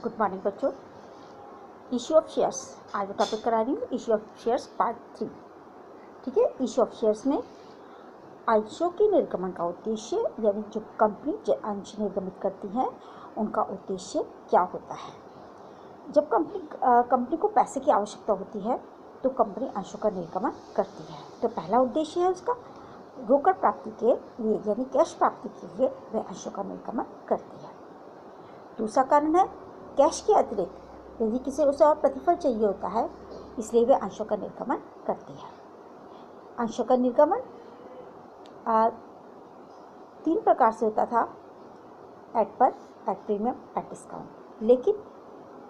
Good morning बच्चों। Issue of shares आज मैं टॉपिक करा रही हूँ इश्यू ऑफ शेयर्स पार्ट 3। ठीक है, इश्यू ऑफ शेयर्स में अंशों के निर्गमन का उद्देश्य, यानी जो कंपनी जो अंश निर्गमित करती है उनका उद्देश्य क्या होता है। जब कंपनी को पैसे की आवश्यकता होती है तो कंपनी अंशों का निर्गमन करती है। तो पहला उद्देश्य है उसका रोकड़ प्राप्ति के लिए, यानी कैश प्राप्ति के लिए वह अंशों का निर्गमन करती है। दूसरा कारण है कैश के अतिरिक्त यदि किसी उसे और प्रतिफल चाहिए होता है, इसलिए वे अंशों का निर्गमन करती है। अंशों का निर्गमन 3 प्रकार से होता था, एट पर, एट प्रीमियम, एट डिस्काउंट। लेकिन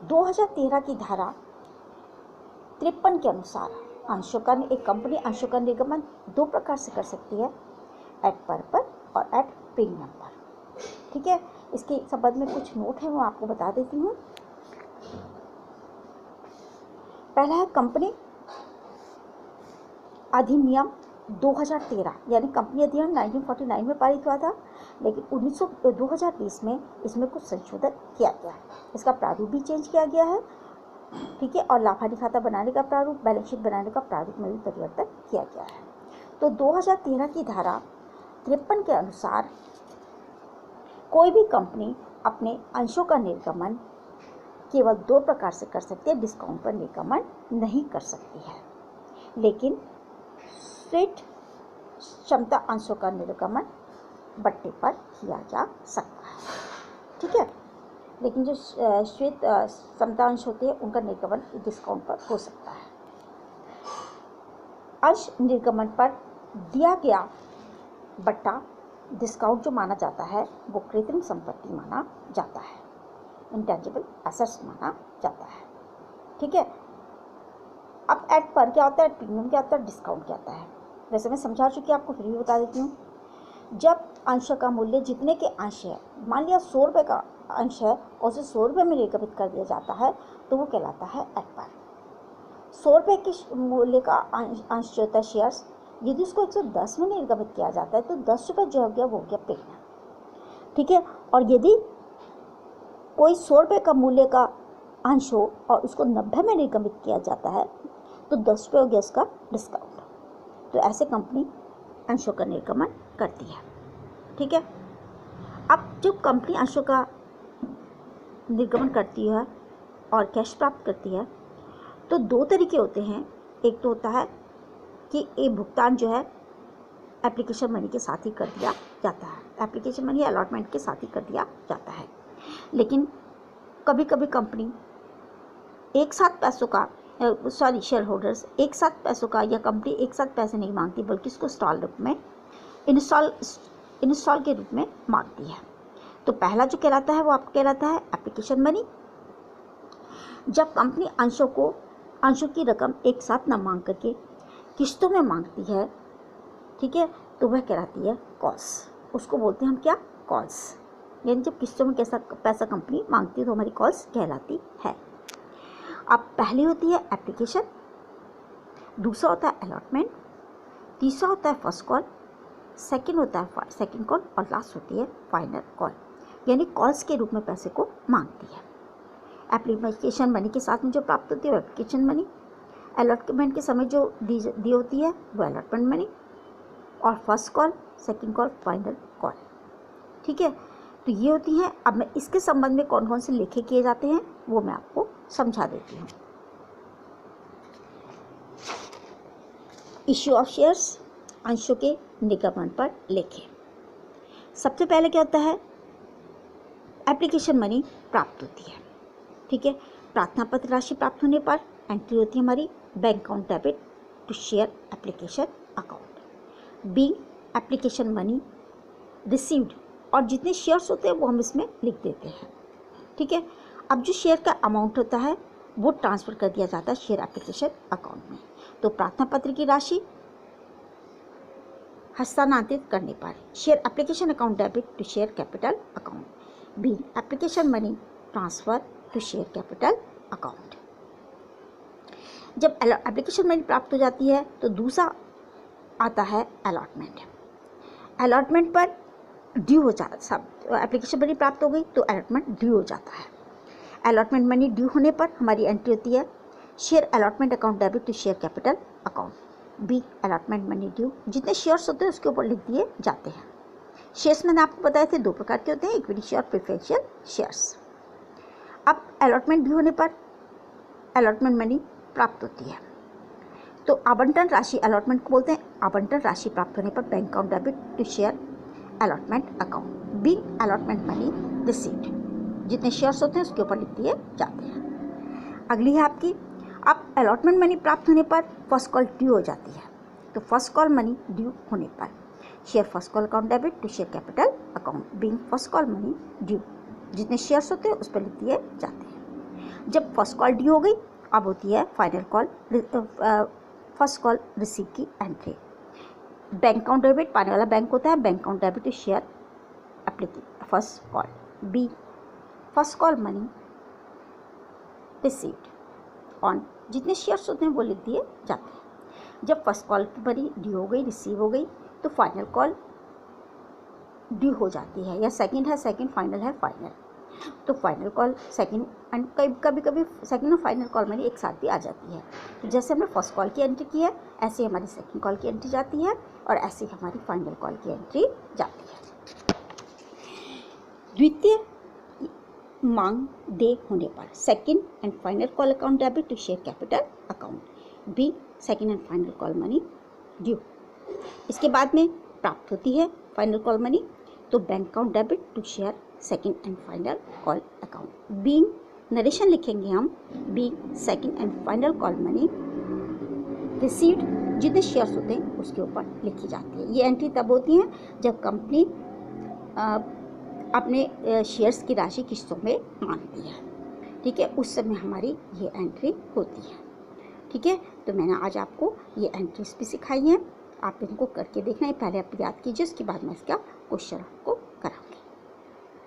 2013 की धारा 53 के अनुसार एक कंपनी अंशों का निर्गमन 2 प्रकार से कर सकती है, एट पर और एट प्रीमियम पर। ठीक है, इसके संबंध में कुछ नोट है, वो आपको बता देती हूँ। पहला है कंपनी अधिनियम 2013, यानी कंपनी अधिनियम 1949 में पारित हुआ था, लेकिन 2020 में इसमें कुछ संशोधन किया गया है। इसका प्रारूप भी चेंज किया गया है। ठीक है, और लाभार्थी खाता बनाने का प्रारूप, बैलेंस शीट बनाने का प्रारूप में भी परिवर्तन किया गया है। तो 2013 की धारा 53 के अनुसार कोई भी कंपनी अपने अंशों का निर्गमन केवल 2 प्रकार से कर सकती है, डिस्काउंट पर निर्गमन नहीं कर सकती है। लेकिन स्ट्रेट क्षमता अंशों का निर्गमन बट्टे पर किया जा सकता है। ठीक है, लेकिन जो श्वेत क्षमता अंश होते हैं उनका निर्गमन डिस्काउंट पर हो सकता है। अंश निर्गमन पर दिया गया बट्टा डिस्काउंट जो माना जाता है वो कृत्रिम संपत्ति माना जाता है, इंटेंजिबल एसेट्स माना जाता है। ठीक है, अब एट पर क्या होता है, एट प्रीमियम क्या होता है, डिस्काउंट क्या होता है। वैसे मैं समझा चुकी, आपको फिर भी बता देती हूँ। जब अंश का मूल्य जितने के अंश है, मान लिया 100 रुपये का अंश है और उसे 100 रुपये में निर्गमित कर दिया जाता है तो वो कहलाता है एट पर। 100 रुपये के मूल्य का अंश जो होता है शेयर्स, यदि उसको 110 में निर्गमित किया जाता है तो 10 रुपये जो हो गया वो हो गया प्रीमियम। ठीक है, और यदि कोई 100 रुपये का मूल्य का अंश हो और उसको 90 में निर्गमित किया जाता है तो 10 रुपये हो गया उसका डिस्काउंट। तो ऐसे कंपनी अंशों का निर्गमन करती है। ठीक है, अब जब कंपनी अंशों का निर्गमन करती है और कैश प्राप्त करती है तो 2 तरीके होते हैं। एक तो होता है कि ये भुगतान जो है एप्लीकेशन मनी के साथ ही कर दिया जाता है, एप्लीकेशन मनी अलॉटमेंट के साथ ही कर दिया जाता है। लेकिन कभी कभी कंपनी एक साथ पैसों का शेयर होल्डर्स एक साथ पैसों का, या कंपनी एक साथ पैसे नहीं मांगती बल्कि इसको इंस्टॉल के रूप में मांगती है। तो पहला जो कहलाता है वो आपको कहलाता है एप्लीकेशन मनी। जब कंपनी अंशों की रकम एक साथ न मांग करके किस्तों में मांगती है, ठीक है, तो वह कहलाती है कॉल्स। उसको बोलते हैं हम क्या, कॉल्स। यानी जब किस्तों में कैसा पैसा कंपनी मांगती है तो हमारी कॉल्स कहलाती है। अब पहली होती है एप्लीकेशन, दूसरा होता है अलॉटमेंट, तीसरा होता है फर्स्ट कॉल, सेकंड होता है सेकंड कॉल, और लास्ट होती है फाइनल कॉल। यानी कॉल्स के रूप में पैसे को मांगती है। एप्लीकेशन मनी के साथ में जो प्राप्त होती है वो एप्लीकेशन मनी, अलॉटमेंट के समय जो दी होती है वो अलॉटमेंट मनी, और first call, second call, final call. ठीक है, तो ये होती हैं। अब मैं इसके संबंध में कौन कौन से लेखे किए जाते हैं वो मैं आपको समझा देती हूँ। इश्यू ऑफ शेयर्स, अंशों के निर्गमन पर लेखे। सबसे पहले क्या होता है, एप्लीकेशन मनी प्राप्त होती है। ठीक है, प्रार्थना पत्र राशि प्राप्त होने पर एंट्री होती है हमारी bank account debit to share application account. Be application money received, और जितने शेयर्स होते हैं वो हम इसमें लिख देते हैं। ठीक है, अब जो शेयर का अमाउंट होता है वो ट्रांसफ़र कर दिया जाता है शेयर एप्लीकेशन अकाउंट में। तो प्रार्थना पत्र की राशि हस्तांतरित करने पर share application account debit to share capital account. Be application money transfer to share capital account. जब एप्लीकेशन मनी प्राप्त हो जाती है तो दूसरा आता है अलॉटमेंट। अलॉटमेंट पर ड्यू हो जाता, सब एप्लीकेशन मनी प्राप्त हो गई तो अलॉटमेंट ड्यू हो जाता है। अलॉटमेंट मनी ड्यू होने पर हमारी एंट्री होती है share allotment account debit to share capital account. Be, allotment money due, जितने शेयर्स होते हैं उसके ऊपर लिख दिए जाते हैं। शेयर्स मैंने आपको बताए थे 2 प्रकार के होते हैं, इक्विटी शेयर और प्रेफरेंशियल शेयर्स। अब अलॉटमेंट ड्यू होने पर अलॉटमेंट मनी प्राप्त होती है, तो आवंटन राशि अलॉटमेंट को बोलते हैं। आवंटन राशि प्राप्त होने पर bank account debit to share allotment account. Be, allotment money received, जितने शेयर्स होते हैं उसके ऊपर लिख दिए जाते हैं। अगली है आपकी, अब अलॉटमेंट मनी प्राप्त होने पर फर्स्ट कॉल ड्यू हो जाती है, तो फर्स्ट कॉल मनी ड्यू होने पर share first call account debit to share capital account. Being first call money due, जितने शेयर्स होते हैं उस पर लिख दिए जाते हैं। जब फर्स्ट कॉल ड्यू हो गई, अब होती है final call, first call receive की एंट्री। बैंक अकाउंट डेबिट पाने वाला बैंक होता है, bank account debit to share application first call. Be, first call money received on, जितने शेयर्स होते हैं वो लिख दिए जाते हैं। जब फर्स्ट कॉल की मनी ड्यू हो गई, रिसीव हो गई, तो फाइनल कॉल ड्यू हो जाती है, या सेकंड है सेकंड, फाइनल है फाइनल। तो फाइनल कॉल सेकंड एंड कभी कभी सेकंड और फाइनल कॉल मनी एक साथ भी आ जाती है। तो जैसे हमने फर्स्ट कॉल की एंट्री की है, ऐसे हमारी सेकंड कॉल की एंट्री जाती है और ऐसे हमारी फाइनल कॉल की एंट्री जाती है। द्वितीय मांग दे होने पर second and final call account debit to share capital account. Be, second and final call money due. इसके बाद में प्राप्त होती है फाइनल कॉल मनी, तो bank account debit to share second and final call account. Being narration लिखेंगे हम, be, second and final call money received, जितने शेयर्स होते हैं उसके ऊपर लिखी जाती है। ये एंट्री तब होती है जब कंपनी अपने शेयर्स की राशि किस्तों में मांगती है, ठीक है, उस समय हमारी ये एंट्री होती है। ठीक है, तो मैंने आज आपको ये एंट्रीज भी सिखाई हैं, आप इनको करके देखना है। पहले आप याद कीजिए, उसके बाद मैं इसका क्वेश्चन आपको कराऊंगी।